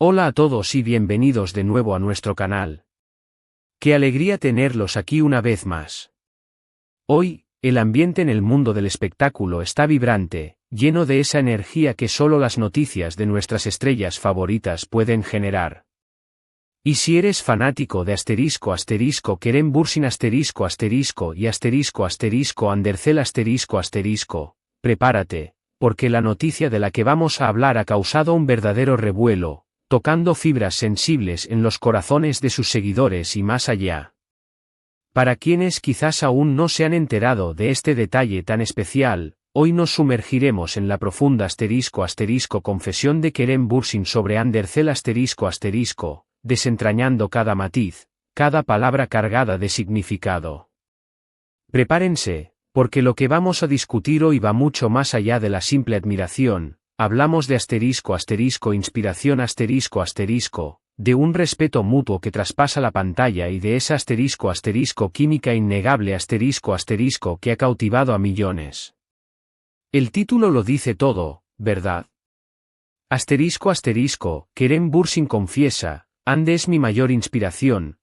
Hola a todos y bienvenidos de nuevo a nuestro canal. Qué alegría tenerlos aquí una vez más. Hoy, el ambiente en el mundo del espectáculo está vibrante, lleno de esa energía que solo las noticias de nuestras estrellas favoritas pueden generar. Y si eres fanático de Kerem Bürsin y Andersel prepárate, porque la noticia de la que vamos a hablar ha causado un verdadero revuelo, tocando fibras sensibles en los corazones de sus seguidores y más allá. Para quienes quizás aún no se han enterado de este detalle tan especial, hoy nos sumergiremos en la profunda confesión de Kerem Bürsin sobre Andersel desentrañando cada matiz, cada palabra cargada de significado. Prepárense, porque lo que vamos a discutir hoy va mucho más allá de la simple admiración. Hablamos de inspiración de un respeto mutuo que traspasa la pantalla y de esa química innegable que ha cautivado a millones. El título lo dice todo, ¿verdad? Kerem Bürsin confiesa, Ande es mi mayor inspiración,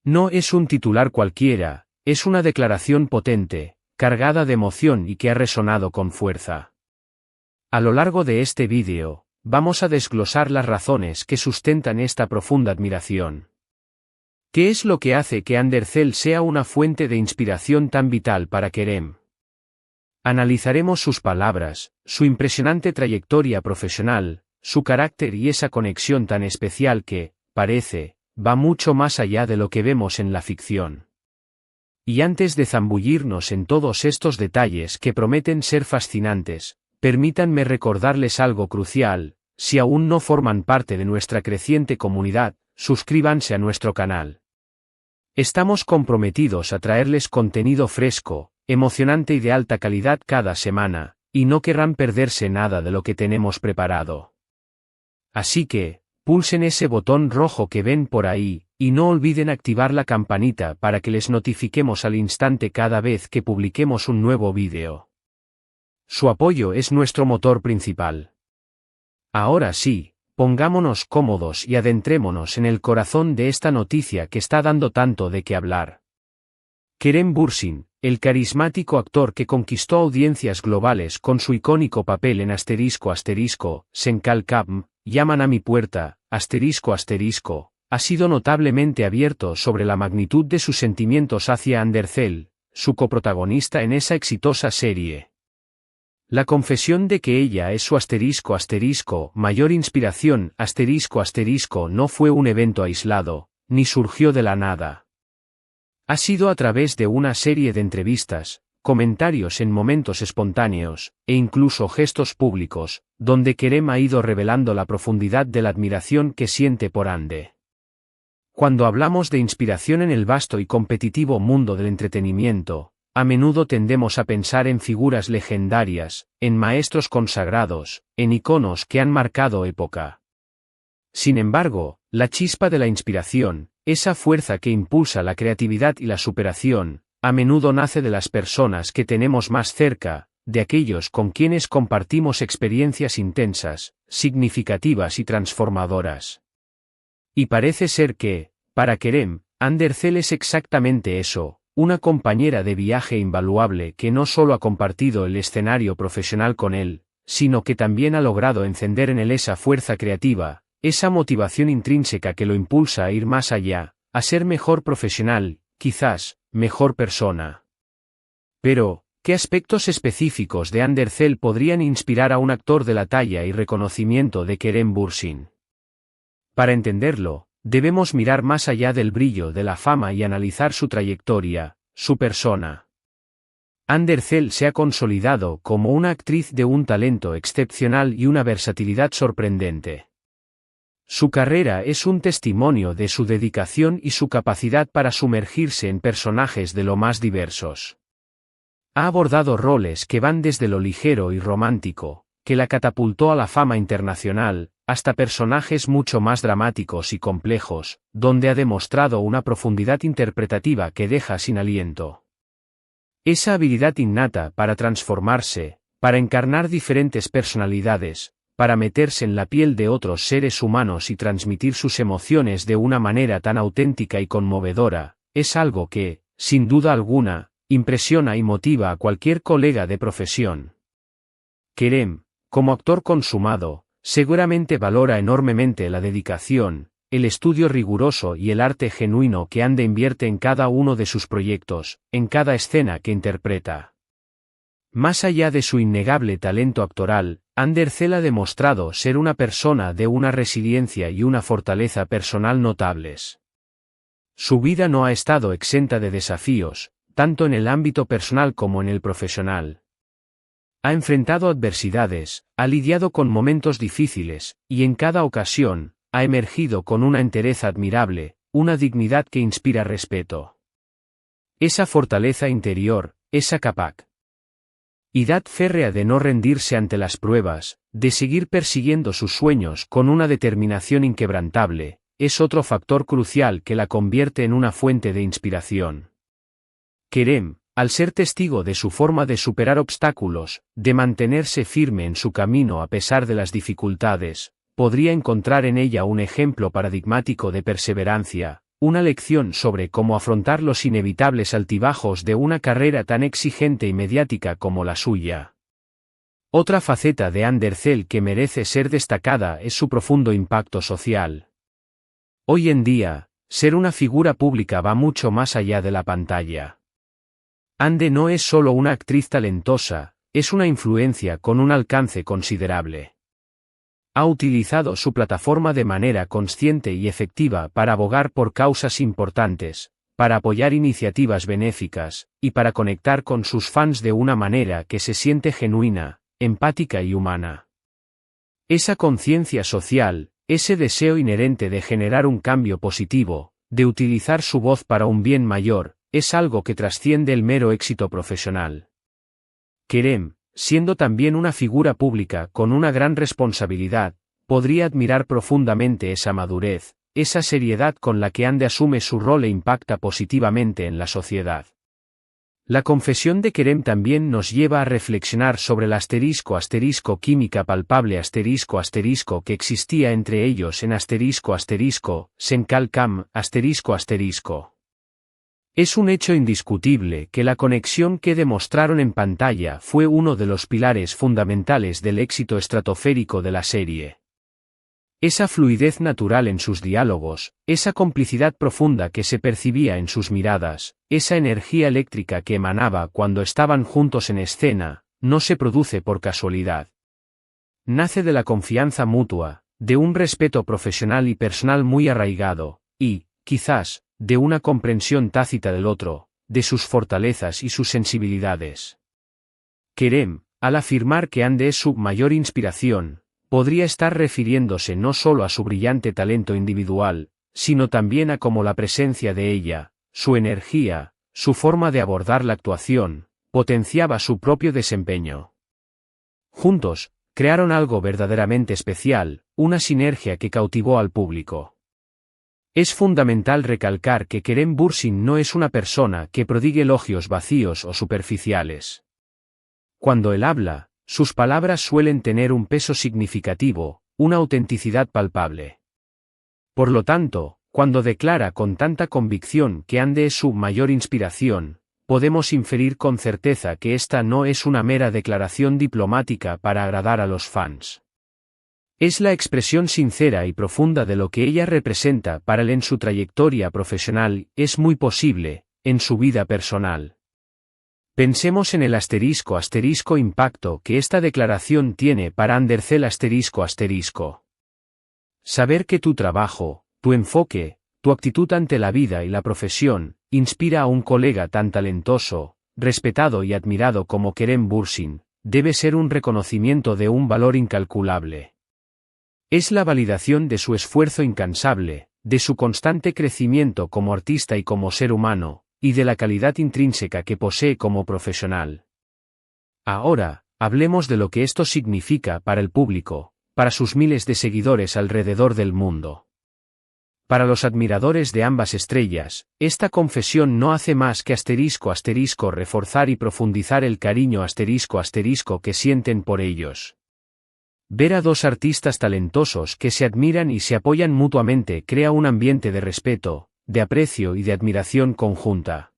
No es un titular cualquiera, es una declaración potente, cargada de emoción y que ha resonado con fuerza. A lo largo de este vídeo, vamos a desglosar las razones que sustentan esta profunda admiración. ¿Qué es lo que hace que Andersel sea una fuente de inspiración tan vital para Kerem? Analizaremos sus palabras, su impresionante trayectoria profesional, su carácter y esa conexión tan especial que, parece, va mucho más allá de lo que vemos en la ficción. Y antes de zambullirnos en todos estos detalles que prometen ser fascinantes, permítanme recordarles algo crucial: si aún no forman parte de nuestra creciente comunidad, suscríbanse a nuestro canal. Estamos comprometidos a traerles contenido fresco, emocionante y de alta calidad cada semana, y no querrán perderse nada de lo que tenemos preparado. Así que, pulsen ese botón rojo que ven por ahí, y no olviden activar la campanita para que les notifiquemos al instante cada vez que publiquemos un nuevo vídeo. Su apoyo es nuestro motor principal. Ahora sí, pongámonos cómodos y adentrémonos en el corazón de esta noticia que está dando tanto de qué hablar. Kerem Bürsin, el carismático actor que conquistó audiencias globales con su icónico papel en Sen Kalkam, Llaman a mi puerta, ha sido notablemente abierto sobre la magnitud de sus sentimientos hacia Andersel, su coprotagonista en esa exitosa serie. La confesión de que ella es su mayor inspiración no fue un evento aislado, ni surgió de la nada. Ha sido a través de una serie de entrevistas, comentarios en momentos espontáneos, e incluso gestos públicos, donde Kerem ha ido revelando la profundidad de la admiración que siente por Ande. Cuando hablamos de inspiración en el vasto y competitivo mundo del entretenimiento, a menudo tendemos a pensar en figuras legendarias, en maestros consagrados, en iconos que han marcado época. Sin embargo, la chispa de la inspiración, esa fuerza que impulsa la creatividad y la superación, a menudo nace de las personas que tenemos más cerca, de aquellos con quienes compartimos experiencias intensas, significativas y transformadoras. Y parece ser que, para Kerem, Andersel es exactamente eso, una compañera de viaje invaluable que no solo ha compartido el escenario profesional con él, sino que también ha logrado encender en él esa fuerza creativa, esa motivación intrínseca que lo impulsa a ir más allá, a ser mejor profesional, quizás, mejor persona. Pero, ¿qué aspectos específicos de Andersel podrían inspirar a un actor de la talla y reconocimiento de Kerem Bürsin? Para entenderlo, debemos mirar más allá del brillo de la fama y analizar su trayectoria, su persona. Andersel se ha consolidado como una actriz de un talento excepcional y una versatilidad sorprendente. Su carrera es un testimonio de su dedicación y su capacidad para sumergirse en personajes de lo más diversos. Ha abordado roles que van desde lo ligero y romántico, que la catapultó a la fama internacional, hasta personajes mucho más dramáticos y complejos, donde ha demostrado una profundidad interpretativa que deja sin aliento. Esa habilidad innata para transformarse, para encarnar diferentes personalidades, para meterse en la piel de otros seres humanos y transmitir sus emociones de una manera tan auténtica y conmovedora, es algo que, sin duda alguna, impresiona y motiva a cualquier colega de profesión. Kerem, como actor consumado, seguramente valora enormemente la dedicación, el estudio riguroso y el arte genuino que Ande invierte en cada uno de sus proyectos, en cada escena que interpreta. Más allá de su innegable talento actoral, Andercel ha demostrado ser una persona de una resiliencia y una fortaleza personal notables. Su vida no ha estado exenta de desafíos, tanto en el ámbito personal como en el profesional. Ha enfrentado adversidades, ha lidiado con momentos difíciles, y en cada ocasión, ha emergido con una entereza admirable, una dignidad que inspira respeto. Esa fortaleza interior, esa capacidad férrea de no rendirse ante las pruebas, de seguir persiguiendo sus sueños con una determinación inquebrantable, es otro factor crucial que la convierte en una fuente de inspiración. Kerem, al ser testigo de su forma de superar obstáculos, de mantenerse firme en su camino a pesar de las dificultades, podría encontrar en ella un ejemplo paradigmático de perseverancia, una lección sobre cómo afrontar los inevitables altibajos de una carrera tan exigente y mediática como la suya. Otra faceta de Andercel que merece ser destacada es su profundo impacto social. Hoy en día, ser una figura pública va mucho más allá de la pantalla. Ande no es solo una actriz talentosa, es una influencia con un alcance considerable. Ha utilizado su plataforma de manera consciente y efectiva para abogar por causas importantes, para apoyar iniciativas benéficas, y para conectar con sus fans de una manera que se siente genuina, empática y humana. Esa conciencia social, ese deseo inherente de generar un cambio positivo, de utilizar su voz para un bien mayor, es algo que trasciende el mero éxito profesional. Kerem, siendo también una figura pública con una gran responsabilidad, podría admirar profundamente esa madurez, esa seriedad con la que Ande asume su rol e impacta positivamente en la sociedad. La confesión de Kerem también nos lleva a reflexionar sobre la química palpable que existía entre ellos en Senkal-Kam. Es un hecho indiscutible que la conexión que demostraron en pantalla fue uno de los pilares fundamentales del éxito estratosférico de la serie. Esa fluidez natural en sus diálogos, esa complicidad profunda que se percibía en sus miradas, esa energía eléctrica que emanaba cuando estaban juntos en escena, no se produce por casualidad. Nace de la confianza mutua, de un respeto profesional y personal muy arraigado, y, quizás, de una comprensión tácita del otro, de sus fortalezas y sus sensibilidades. Kerem, al afirmar que Ande es su mayor inspiración, podría estar refiriéndose no solo a su brillante talento individual, sino también a cómo la presencia de ella, su energía, su forma de abordar la actuación, potenciaba su propio desempeño. Juntos, crearon algo verdaderamente especial, una sinergia que cautivó al público. Es fundamental recalcar que Kerem Bürsin no es una persona que prodigue elogios vacíos o superficiales. Cuando él habla, sus palabras suelen tener un peso significativo, una autenticidad palpable. Por lo tanto, cuando declara con tanta convicción que Ande es su mayor inspiración, podemos inferir con certeza que esta no es una mera declaración diplomática para agradar a los fans. Es la expresión sincera y profunda de lo que ella representa para él en su trayectoria profesional, es muy posible, en su vida personal. Pensemos en el impacto que esta declaración tiene para Andercel Saber que tu trabajo, tu enfoque, tu actitud ante la vida y la profesión, inspira a un colega tan talentoso, respetado y admirado como Kerem Bürsin, debe ser un reconocimiento de un valor incalculable. Es la validación de su esfuerzo incansable, de su constante crecimiento como artista y como ser humano, y de la calidad intrínseca que posee como profesional. Ahora, hablemos de lo que esto significa para el público, para sus miles de seguidores alrededor del mundo. Para los admiradores de ambas estrellas, esta confesión no hace más que reforzar y profundizar el cariño que sienten por ellos. ver a dos artistas talentosos que se admiran y se apoyan mutuamente crea un ambiente de respeto, de aprecio y de admiración conjunta.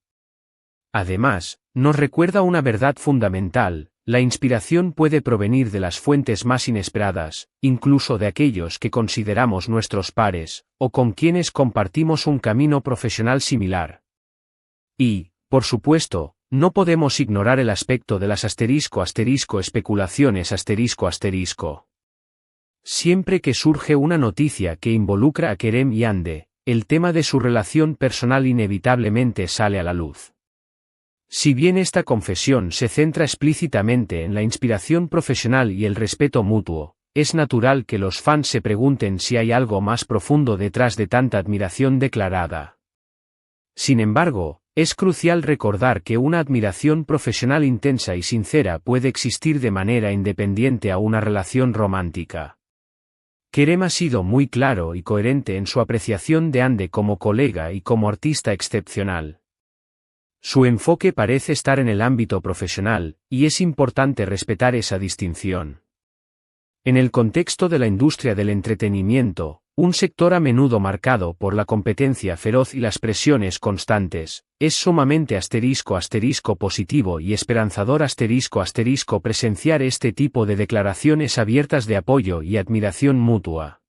Además, nos recuerda una verdad fundamental: la inspiración puede provenir de las fuentes más inesperadas, incluso de aquellos que consideramos nuestros pares, o con quienes compartimos un camino profesional similar. Y, por supuesto, no podemos ignorar el aspecto de las especulaciones. Siempre que surge una noticia que involucra a Kerem y Hande, el tema de su relación personal inevitablemente sale a la luz. Si bien esta confesión se centra explícitamente en la inspiración profesional y el respeto mutuo, es natural que los fans se pregunten si hay algo más profundo detrás de tanta admiración declarada. Sin embargo, es crucial recordar que una admiración profesional intensa y sincera puede existir de manera independiente a una relación romántica. Kerem ha sido muy claro y coherente en su apreciación de Hande como colega y como artista excepcional. Su enfoque parece estar en el ámbito profesional, y es importante respetar esa distinción. En el contexto de la industria del entretenimiento, un sector a menudo marcado por la competencia feroz y las presiones constantes, es sumamente positivo y esperanzador presenciar este tipo de declaraciones abiertas de apoyo y admiración mutua.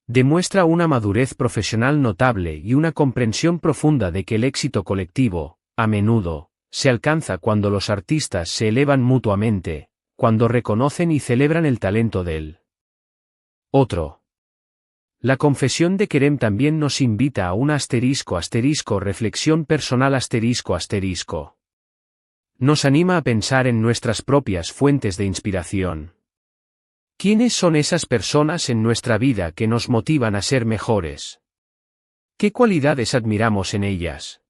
Demuestra una madurez profesional notable y una comprensión profunda de que el éxito colectivo, a menudo, se alcanza cuando los artistas se elevan mutuamente, cuando reconocen y celebran el talento del otro. La confesión de Kerem también nos invita a una reflexión personal. Nos anima a pensar en nuestras propias fuentes de inspiración. ¿Quiénes son esas personas en nuestra vida que nos motivan a ser mejores? ¿Qué cualidades admiramos en ellas?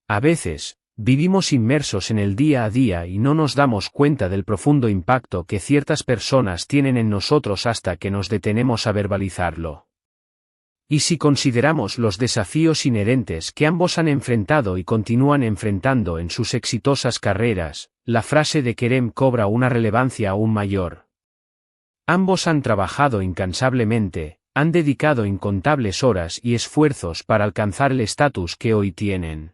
A veces, vivimos inmersos en el día a día y no nos damos cuenta del profundo impacto que ciertas personas tienen en nosotros hasta que nos detenemos a verbalizarlo. Y si consideramos los desafíos inherentes que ambos han enfrentado y continúan enfrentando en sus exitosas carreras, la frase de Kerem cobra una relevancia aún mayor. Ambos han trabajado incansablemente, han dedicado incontables horas y esfuerzos para alcanzar el estatus que hoy tienen.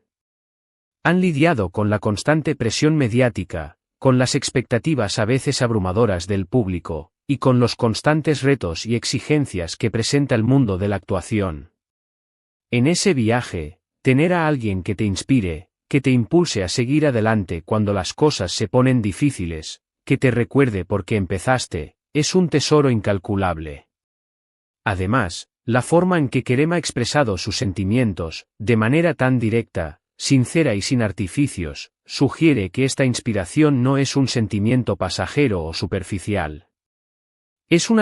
Han lidiado con la constante presión mediática, con las expectativas a veces abrumadoras del público, y con los constantes retos y exigencias que presenta el mundo de la actuación. En ese viaje, tener a alguien que te inspire, que te impulse a seguir adelante cuando las cosas se ponen difíciles, que te recuerde por qué empezaste, es un tesoro incalculable. Además, la forma en que Kerem ha expresado sus sentimientos, de manera tan directa, sincera y sin artificios, sugiere que esta inspiración no es un sentimiento pasajero o superficial. Es un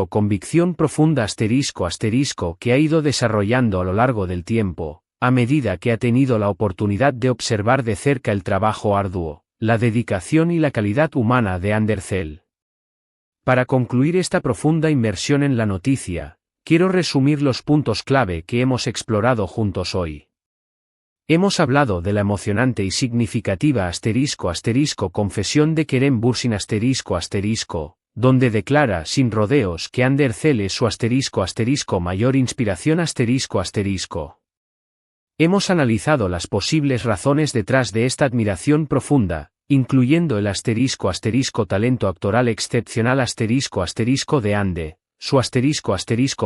convicción profunda que ha ido desarrollando a lo largo del tiempo, a medida que ha tenido la oportunidad de observar de cerca el trabajo arduo, la dedicación y la calidad humana de Andercel. Para concluir esta profunda inmersión en la noticia, quiero resumir los puntos clave que hemos explorado juntos hoy. Hemos hablado de la emocionante y significativa confesión de Kerem Bürsin donde declara sin rodeos que Andercel es su mayor inspiración Hemos analizado las posibles razones detrás de esta admiración profunda, incluyendo el talento actoral excepcional de Hande, su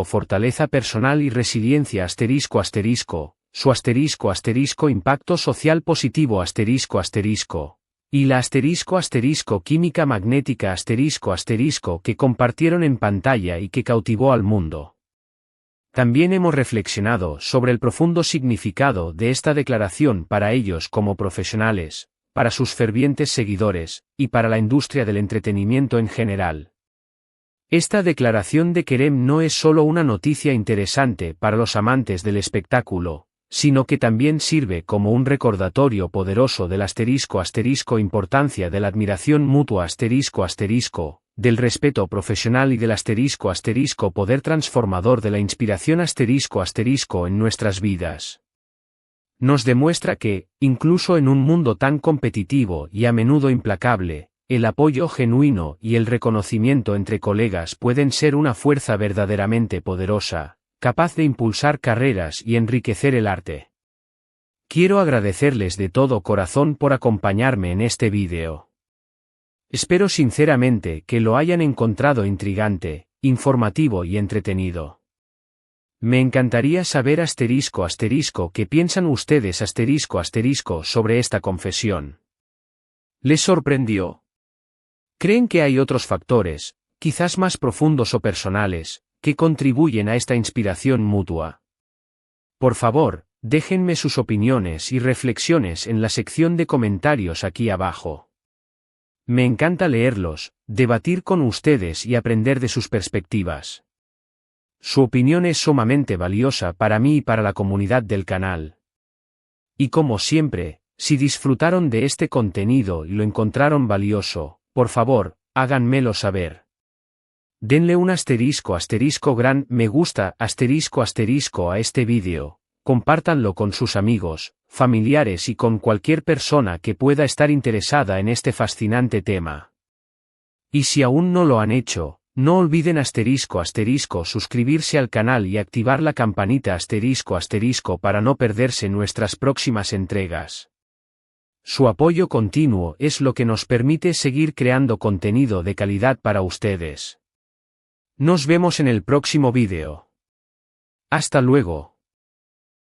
fortaleza personal y resiliencia su impacto social positivo y la química magnética que compartieron en pantalla y que cautivó al mundo. También hemos reflexionado sobre el profundo significado de esta declaración para ellos como profesionales, para sus fervientes seguidores, y para la industria del entretenimiento en general. Esta declaración de Kerem no es solo una noticia interesante para los amantes del espectáculo, sino que también sirve como un recordatorio poderoso del importancia de la admiración mutua del respeto profesional y del poder transformador de la inspiración en nuestras vidas. Nos demuestra que, incluso en un mundo tan competitivo y a menudo implacable, el apoyo genuino y el reconocimiento entre colegas pueden ser una fuerza verdaderamente poderosa, capaz de impulsar carreras y enriquecer el arte. Quiero agradecerles de todo corazón por acompañarme en este vídeo. Espero sinceramente que lo hayan encontrado intrigante, informativo y entretenido. Me encantaría saber qué piensan ustedes sobre esta confesión. ¿Les sorprendió? ¿Creen que hay otros factores, quizás más profundos o personales, que contribuyen a esta inspiración mutua? Por favor, déjenme sus opiniones y reflexiones en la sección de comentarios aquí abajo. Me encanta leerlos, debatir con ustedes y aprender de sus perspectivas. Su opinión es sumamente valiosa para mí y para la comunidad del canal. Y como siempre, si disfrutaron de este contenido y lo encontraron valioso, por favor, háganmelo saber. Denle un gran me gusta a este vídeo, compártanlo con sus amigos, familiares y con cualquier persona que pueda estar interesada en este fascinante tema. Y si aún no lo han hecho, no olviden suscribirse al canal y activar la campanita para no perderse nuestras próximas entregas. Su apoyo continuo es lo que nos permite seguir creando contenido de calidad para ustedes. Nos vemos en el próximo vídeo. Hasta luego.